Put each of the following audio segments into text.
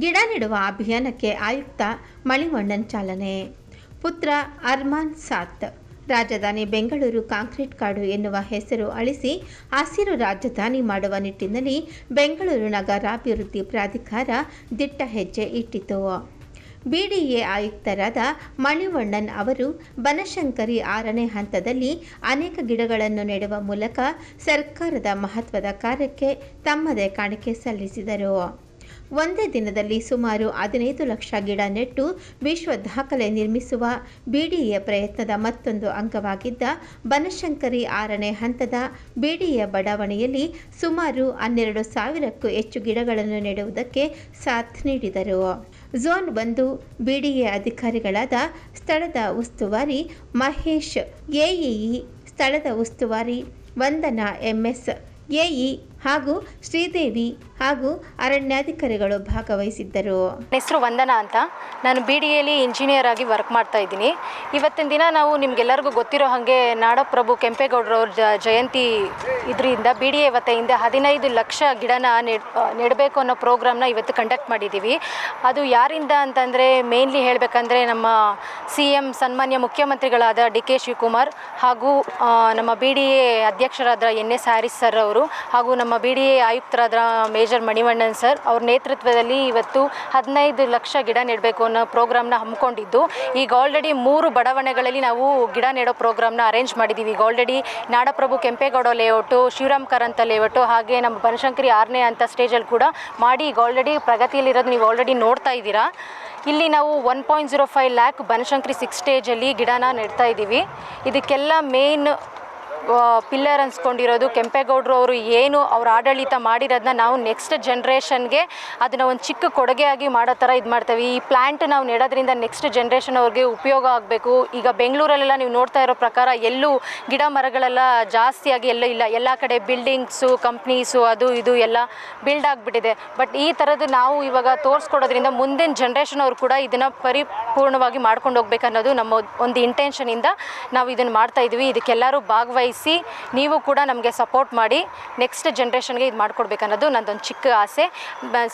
ಗಿಡ ನೆಡುವ ಅಭಿಯಾನಕ್ಕೆ ಆಯುಕ್ತ ಮಣಿವಣ್ಣನ್ ಚಾಲನೆ. ಪುತ್ರ ಅರ್ಮಾನ್ ಸಾತ್. ರಾಜಧಾನಿ ಬೆಂಗಳೂರು ಕಾಂಕ್ರೀಟ್ ಕಾಡು ಎನ್ನುವ ಹೆಸರು ಅಳಿಸಿ ಹಸಿರು ರಾಜಧಾನಿ ಮಾಡುವ ನಿಟ್ಟಿನಲ್ಲಿ ಬೆಂಗಳೂರು ನಗರಾಭಿವೃದ್ಧಿ ಪ್ರಾಧಿಕಾರ ದಿಟ್ಟ ಹೆಜ್ಜೆ ಇಟ್ಟಿತು. ಬಿಡಿಎ ಆಯುಕ್ತರಾದ ಮಣಿವಣ್ಣನ್ ಅವರು ಬನಶಂಕರಿ 6ನೇ ಹಂತದಲ್ಲಿ ಅನೇಕ ಗಿಡಗಳನ್ನು ನೆಡುವ ಮೂಲಕ ಸರ್ಕಾರದ ಮಹತ್ವದ ಕಾರ್ಯಕ್ಕೆ ತಮ್ಮದೇ ಕಾಣಿಕೆ ಸಲ್ಲಿಸಿದರು. ಒಂದೇ ದಿನದಲ್ಲಿ ಸುಮಾರು 15 ಲಕ್ಷ ಗಿಡ ನೆಟ್ಟು ವಿಶ್ವ ದಾಖಲೆ ನಿರ್ಮಿಸುವ ಬಿಡಿಎ ಪ್ರಯತ್ನದ ಮತ್ತೊಂದು ಅಂಗವಾಗಿದ್ದ ಬನಶಂಕರಿ 6ನೇ ಹಂತದ ಬಿಡಿಎ ಬಡಾವಣೆಯಲ್ಲಿ ಸುಮಾರು 12,000ಕ್ಕೂ ಹೆಚ್ಚು ಗಿಡಗಳನ್ನು ನೆಡುವುದಕ್ಕೆ ಸಾಥ್ ನೀಡಿದರು. ಝೋನ್ 1 ಬಿಡಿಎ ಅಧಿಕಾರಿಗಳಾದ ಸ್ಥಳದ ಉಸ್ತುವಾರಿ ಮಹೇಶ್ ಎಇಇ, ಸ್ಥಳದ ಉಸ್ತುವಾರಿ ವಂದನಾ ಎಂಎಸ್, ಎಇ ಹಾಗೂ ಶ್ರೀದೇವಿ ಹಾಗೂ ಅರಣ್ಯಾಧಿಕಾರಿಗಳು ಭಾಗವಹಿಸಿದ್ದರು. ನನ್ನ ಹೆಸರು ವಂದನಾ ಅಂತ. ನಾನು ಬಿಡಿಎಲಿ ಇಂಜಿನಿಯರ್ ಆಗಿ ವರ್ಕ್ ಮಾಡ್ತಾ ಇದ್ದೀನಿ. ಇವತ್ತಿನ ದಿನ ನಾವು ನಿಮಗೆಲ್ಲರಿಗೂ ಗೊತ್ತಿರೋ ಹಾಗೆ ನಾಡಪ್ರಭು ಕೆಂಪೇಗೌಡರವ್ರ ಜಯಂತಿ ಇದರಿಂದ ಬಿಡಿಎ ವತಿಯಿಂದ 15 ಲಕ್ಷ ಗಿಡನ ನೆಡಬೇಕು ಅನ್ನೋ ಪ್ರೋಗ್ರಾಮ್ನ ಇವತ್ತು ಕಂಡಕ್ಟ್ ಮಾಡಿದ್ದೀವಿ. ಅದು ಯಾರಿಂದ ಅಂತಂದರೆ ಮೇನ್ಲಿ ಹೇಳಬೇಕಂದ್ರೆ ನಮ್ಮ CM ಸನ್ಮಾನ್ಯ ಮುಖ್ಯಮಂತ್ರಿಗಳಾದ DK ಶಿವಕುಮಾರ್ ಹಾಗೂ ನಮ್ಮ ಬಿಡಿಎ ಅಧ್ಯಕ್ಷರಾದ NS ಹ್ಯಾರಿಸ್ ಸರ್ ಅವರು ಹಾಗೂ ನಮ್ಮ ಬಿಡಿಎ ಆಯುಕ್ತರಾದ ಮೇಜರ್ ಮಣಿವಣ್ಣನ್ ಸರ್ ಅವ್ರ ನೇತೃತ್ವದಲ್ಲಿ ಇವತ್ತು 15 ಲಕ್ಷ ಗಿಡ ನೆಡಬೇಕು ಅನ್ನೋ ಪ್ರೋಗ್ರಾಮ್ನ ಹಮ್ಮಿಕೊಂಡಿದ್ದು, ಈಗ ಆಲ್ರೆಡಿ 3 ಬಡಾವಣೆಗಳಲ್ಲಿ ನಾವು ಗಿಡ ನೆಡೋ ಪ್ರೋಗ್ರಾಮ್ನ ಅರೇಂಜ್ ಮಾಡಿದ್ದೀವಿ. ಈಗ ಆಲ್ರೆಡಿ ನಾಡಪ್ರಭು ಕೆಂಪೇಗೌಡ ಲೇಔಟು, ಶಿವರಾಮ್ ಕಾರಂತ ಲೇಔಟು, ಹಾಗೆ ನಮ್ಮ ಬನಶಂಕರಿ 6ನೇ ಹಂತ ಸ್ಟೇಜಲ್ಲಿ ಕೂಡ ಮಾಡಿ ಈಗ ಆಲ್ರೆಡಿ ಪ್ರಗತಿಯಲ್ಲಿರೋದು ನೀವು ಆಲ್ರೆಡಿ ನೋಡ್ತಾ ಇದ್ದೀರಾ. ಇಲ್ಲಿ ನಾವು 1.05 ಲ್ಯಾಕ್ ಬನಶಂಕರಿ 6 ಸ್ಟೇಜಲ್ಲಿ ಗಿಡನ ನೆಡ್ತಾ ಇದ್ದೀವಿ. ಇದಕ್ಕೆಲ್ಲ ಮೇನ್ ಪಿಲ್ಲರ್ ಅನ್ಸ್ಕೊಂಡಿರೋದು ಕೆಂಪೇಗೌಡರು ಅವರು ಏನು ಅವ್ರ ಆಡಳಿತ ಮಾಡಿರೋದನ್ನ ನಾವು ನೆಕ್ಸ್ಟ್ ಜನ್ರೇಷನ್ಗೆ ಅದನ್ನು ಒಂದು ಚಿಕ್ಕ ಕೊಡುಗೆಯಾಗಿ ಮಾಡೋ ಥರ ಇದು ಮಾಡ್ತೇವೆ. ಈ ಪ್ಲ್ಯಾಂಟ್ ನಾವು ನೆಡೋದ್ರಿಂದ ನೆಕ್ಸ್ಟ್ ಜನ್ರೇಷನ್ ಅವ್ರಿಗೆ ಉಪಯೋಗ ಆಗಬೇಕು. ಈಗ ಬೆಂಗಳೂರಲ್ಲೆಲ್ಲ ನೀವು ನೋಡ್ತಾ ಇರೋ ಪ್ರಕಾರ ಎಲ್ಲೂ ಗಿಡ ಮರಗಳೆಲ್ಲ ಜಾಸ್ತಿಯಾಗಿ ಎಲ್ಲೂ ಇಲ್ಲ. ಎಲ್ಲ ಕಡೆ ಬಿಲ್ಡಿಂಗ್ಸು, ಕಂಪ್ನೀಸು, ಅದು ಇದು ಎಲ್ಲ ಬಿಲ್ಡ್ ಆಗಿಬಿಟ್ಟಿದೆ. ಬಟ್ ಈ ಥರದ್ದು ನಾವು ಇವಾಗ ತೋರಿಸ್ಕೊಡೋದ್ರಿಂದ ಮುಂದಿನ ಜನ್ರೇಷನ್ ಅವರು ಕೂಡ ಇದನ್ನು ಪರಿಪೂರ್ಣವಾಗಿ ಮಾಡ್ಕೊಂಡು ಹೋಗ್ಬೇಕನ್ನೋದು ನಮ್ಮ ಒಂದು ಇಂಟೆನ್ಷನಿಂದ ನಾವು ಇದನ್ನು ಮಾಡ್ತಾ ಇದ್ವಿ. ಇದಕ್ಕೆಲ್ಲರೂ ಭಾಗವಹಿಸಿ ನೀವು ಕೂಡ ನಮಗೆ ಸಪೋರ್ಟ್ ಮಾಡಿ ನೆಕ್ಸ್ಟ್ ಜನ್ರೇಷನ್ಗೆ ಇದು ಮಾಡಿಕೊಡ್ಬೇಕನ್ನೋದು ನನ್ನದೊಂದು ಚಿಕ್ಕ ಆಸೆ.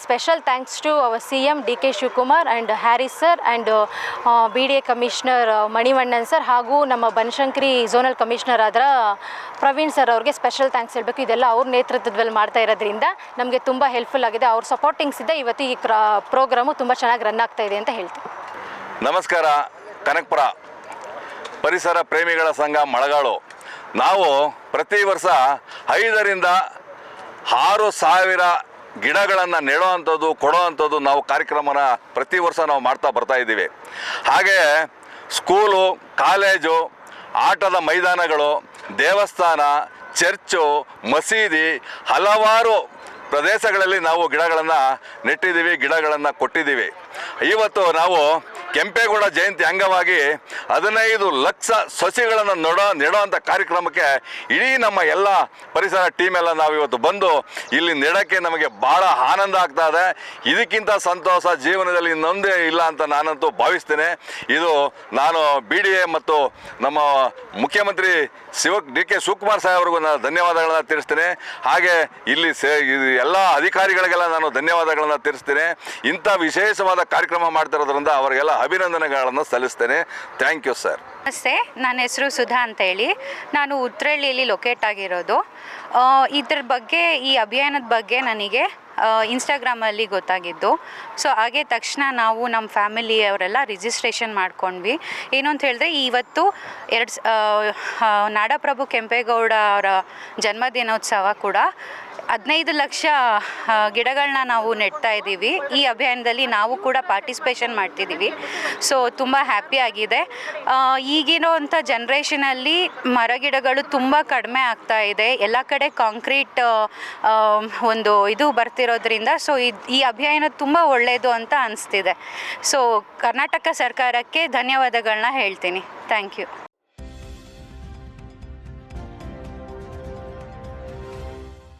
Special thanks to our CM DK Shivakumar and Haris sir and BDA commissioner Manivannan sir ಹಾಗೂ ನಮ್ಮ ಬನಶಂಕರಿ ಝೋನಲ್ ಕಮಿಷನರ್ ಆದ ಪ್ರವೀಣ್ ಸರ್ ಅವ್ರಿಗೆ ಸ್ಪೆಷಲ್ ಥ್ಯಾಂಕ್ಸ್ ಹೇಳಬೇಕು. ಇದೆಲ್ಲ ಅವ್ರ ನೇತೃತ್ವದಲ್ಲಿ ಮಾಡ್ತಾ ಇರೋದ್ರಿಂದ ನಮಗೆ ತುಂಬ ಹೆಲ್ಪ್ಫುಲ್ ಆಗಿದೆ. ಅವ್ರ ಸಪೋರ್ಟಿಂಗ್ಸ್ ಇದೆ ಇವತ್ತು ಈ ಪ್ರೋಗ್ರಾಮು ತುಂಬ ಚೆನ್ನಾಗಿ ರನ್ ಆಗ್ತಾ ಇದೆ ಅಂತ ಹೇಳ್ತೀನಿ. ನಮಸ್ಕಾರ. ಕನಕಪುರ ಪರಿಸರ ಪ್ರೇಮಿಗಳ ಸಂಘ ಮಳಗಾಳು. ನಾವು ಪ್ರತಿ ವರ್ಷ 5ರಿಂದ 6,000 ಗಿಡಗಳನ್ನು ನೆಡೋವಂಥದ್ದು, ಕೊಡೋವಂಥದ್ದು ನಾವು ಕಾರ್ಯಕ್ರಮನ ಪ್ರತಿ ವರ್ಷ ನಾವು ಮಾಡ್ತಾ ಬರ್ತಾ ಇದ್ದೀವಿ. ಹಾಗೆ ಸ್ಕೂಲು, ಕಾಲೇಜು, ಆಟದ ಮೈದಾನಗಳು, ದೇವಸ್ಥಾನ, ಚರ್ಚು, ಮಸೀದಿ, ಹಲವಾರು ಪ್ರದೇಶಗಳಲ್ಲಿ ನಾವು ಗಿಡಗಳನ್ನು ನೆಟ್ಟಿದ್ದೀವಿ, ಗಿಡಗಳನ್ನು ಕೊಟ್ಟಿದ್ದೀವಿ. ಇವತ್ತು ನಾವು ಕೆಂಪೇಗೌಡ ಜಯಂತಿ ಅಂಗವಾಗಿ 15 ಲಕ್ಷ ಸಸಿಗಳನ್ನು ನೆಡೋವಂಥ ಕಾರ್ಯಕ್ರಮಕ್ಕೆ ಇಡೀ ನಮ್ಮ ಎಲ್ಲ ಪರಿಸರ ಟೀಮೆಲ್ಲ ನಾವು ಇವತ್ತು ಬಂದು ಇಲ್ಲಿ ನೆಡೋಕ್ಕೆ ನಮಗೆ ಭಾಳ ಆನಂದ ಆಗ್ತಾ ಇದೆ. ಇದಕ್ಕಿಂತ ಸಂತೋಷ ಜೀವನದಲ್ಲಿ ಇನ್ನೊಂದೇ ಇಲ್ಲ ಅಂತ ನಾನಂತೂ ಭಾವಿಸ್ತೇನೆ. ಇದು ನಾನು BDA ಮತ್ತು ನಮ್ಮ ಮುಖ್ಯಮಂತ್ರಿ DK ಶಿವಕುಮಾರ್ ಸಾಹೇಬ್ರಿಗೂ ನಾನು ಧನ್ಯವಾದಗಳನ್ನು ತಿಳಿಸ್ತೇನೆ. ಹಾಗೆ ಇಲ್ಲಿ ಎಲ್ಲ ಅಧಿಕಾರಿಗಳಿಗೆಲ್ಲ ನಾನು ಧನ್ಯವಾದಗಳನ್ನು ತಿಳಿಸ್ತೇನೆ. ಇಂಥ ವಿಶೇಷವಾದ ಕಾರ್ಯಕ್ರಮ ಮಾಡ್ತಿರೋದ್ರಿಂದ ಅವರಿಗೆಲ್ಲ ಅಭಿನಂದನೆಗಳನ್ನು ಸಲ್ಲಿಸ್ತೇನೆ. Thank you sir. ನಮಸ್ತೆ, ನನ್ನ ಹೆಸರು ಸುಧಾ ಅಂತ ಹೇಳಿ. ನಾನು ಉತ್ರಳ್ಳಿಯಲ್ಲಿ ಲೊಕೇಟ್ ಆಗಿರೋದು. ಇದ್ರ ಬಗ್ಗೆ, ಈ ಅಭಿಯಾನದ ಬಗ್ಗೆ ನನಗೆ ಇನ್ಸ್ಟಾಗ್ರಾಮಲ್ಲಿ ಗೊತ್ತಾಗಿದ್ದು. ಸೊ ಹಾಗೆ ತಕ್ಷಣ ನಾವು ನಮ್ಮ ಫ್ಯಾಮಿಲಿಯವರೆಲ್ಲ ರಿಜಿಸ್ಟ್ರೇಷನ್ ಮಾಡ್ಕೊಂಡ್ವಿ. ಏನು ಅಂತ ಹೇಳಿದ್ರೆ, ಇವತ್ತು ನಾಡಪ್ರಭು ಕೆಂಪೇಗೌಡ ಅವರ ಜನ್ಮದಿನೋತ್ಸವ ಕೂಡ 15 ಲಕ್ಷ ಗಿಡಗಳನ್ನ ನಾವು ನೆಡ್ತಾ ಇದ್ದೀವಿ. ಈ ಅಭಿಯಾನದಲ್ಲಿ ನಾವು ಕೂಡ ಪಾರ್ಟಿಸಿಪೇಷನ್ ಮಾಡ್ತಿದ್ದೀವಿ. ಸೊ ತುಂಬ ಹ್ಯಾಪಿ ಆಗಿದೆ. ಈಗಿರೋಂಥ ಜನ್ರೇಷನಲ್ಲಿ ಮರಗಿಡಗಳು ತುಂಬ ಕಡಿಮೆ ಆಗ್ತಾ ಇದೆ. ಎಲ್ಲ ಕಡೆ ಕಾಂಕ್ರೀಟ್ ಒಂದು ಇದು ಬರ್ತಿರೋದ್ರಿಂದ ಸೊ ಈ ಅಭಿಯಾನ ತುಂಬ ಒಳ್ಳೆಯದು ಅಂತ ಅನಿಸ್ತಿದೆ. ಸೊ ಕರ್ನಾಟಕ ಸರ್ಕಾರಕ್ಕೆ ಧನ್ಯವಾದಗಳನ್ನ ಹೇಳ್ತೀನಿ. Thank you.